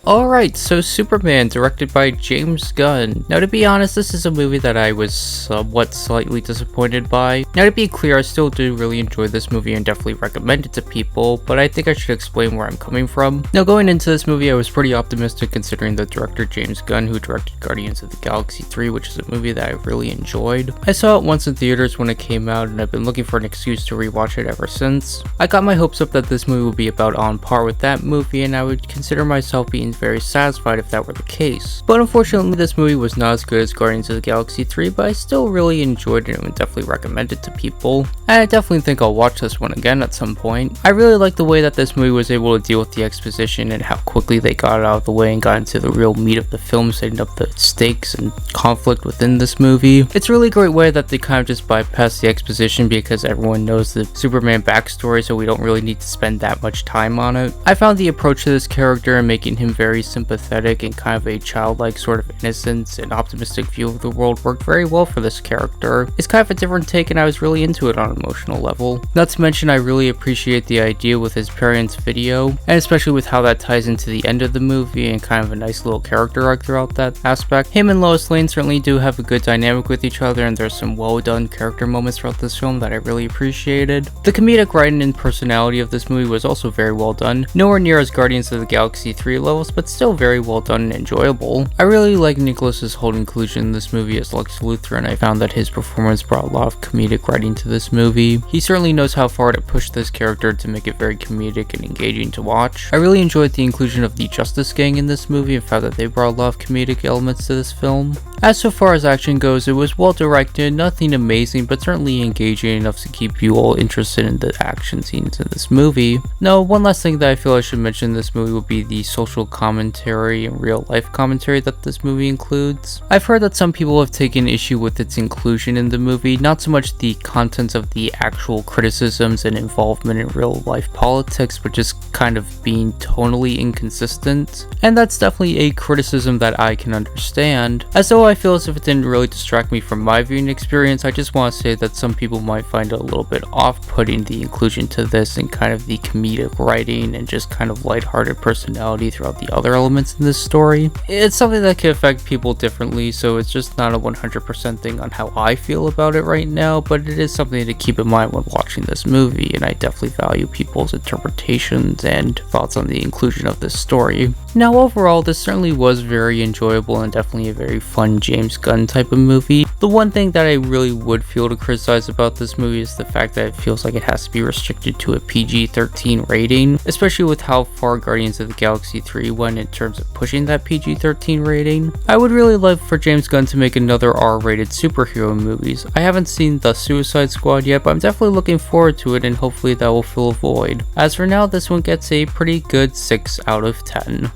Alright, so Superman, directed by James Gunn. Now to be honest, this is a movie that I was somewhat slightly disappointed by. Now to be clear, I still do really enjoy this movie and definitely recommend it to people, but I think I should explain where I'm coming from. Now going into this movie, I was pretty optimistic considering the director James Gunn, who directed Guardians of the Galaxy 3, which is a movie that I really enjoyed. I saw it once in theaters when it came out, and I've been looking for an excuse to rewatch it ever since. I got my hopes up that this movie would be about on par with that movie, and I would consider myself being very satisfied if that were the case. But unfortunately, this movie was not as good as Guardians of the Galaxy 3, but I still really enjoyed it and would definitely recommend it to people. And I definitely think I'll watch this one again at some point. I really like the way that this movie was able to deal with the exposition and how quickly they got it out of the way and got into the real meat of the film, setting up the stakes and conflict within this movie. It's a really great way that they kind of just bypass the exposition because everyone knows the Superman backstory, so we don't really need to spend that much time on it. I found the approach to this character and making him very sympathetic and kind of a childlike sort of innocence and optimistic view of the world worked very well for this character. It's kind of a different take and I was really into it on an emotional level. Not to mention I really appreciate the idea with his parents' video, and especially with how that ties into the end of the movie and kind of a nice little character arc throughout that aspect. Him and Lois Lane certainly do have a good dynamic with each other, and there's some well done character moments throughout this film that I really appreciated. The comedic writing and personality of this movie was also very well done. Nowhere near as Guardians of the Galaxy 3 levels, but still very well done and enjoyable. I really like Nicholas's whole inclusion in this movie as Lex Luthor, and I found that his performance brought a lot of comedic writing to this movie. He certainly knows how far to push this character to make it very comedic and engaging to watch. I really enjoyed the inclusion of the Justice Gang in this movie and found that they brought a lot of comedic elements to this film. As so far as action goes, it was well directed, nothing amazing, but certainly engaging enough to keep you all interested in the action scenes in this movie. Now, one last thing that I feel I should mention in this movie would be the social commentary and real life commentary that this movie includes. I've heard that some people have taken issue with its inclusion in the movie, not so much the contents of the actual criticisms and involvement in real life politics, but just kind of being tonally inconsistent. And that's definitely a criticism that I can understand. As though I feel as if it didn't really distract me from my viewing experience, I just want to say that some people might find it a little bit off-putting, the inclusion to this and kind of the comedic writing and just kind of lighthearted personality throughout the other elements in this story. It's something that can affect people differently, so it's just not a 100% thing on how I feel about it right now, but it is something to keep in mind when watching this movie, and I definitely value people's interpretations and thoughts on the inclusion of this story. Now overall, this certainly was very enjoyable and definitely a very fun James Gunn type of movie. The one thing that I really would feel to criticize about this movie is the fact that it feels like it has to be restricted to a PG-13 rating, especially with how far Guardians of the Galaxy 3 went in terms of pushing that PG-13 rating. I would really love for James Gunn to make another R-rated superhero movies. I haven't seen The Suicide Squad yet, but I'm definitely looking forward to it and hopefully that will fill a void. As for now, this one gets a pretty good 6 out of 10.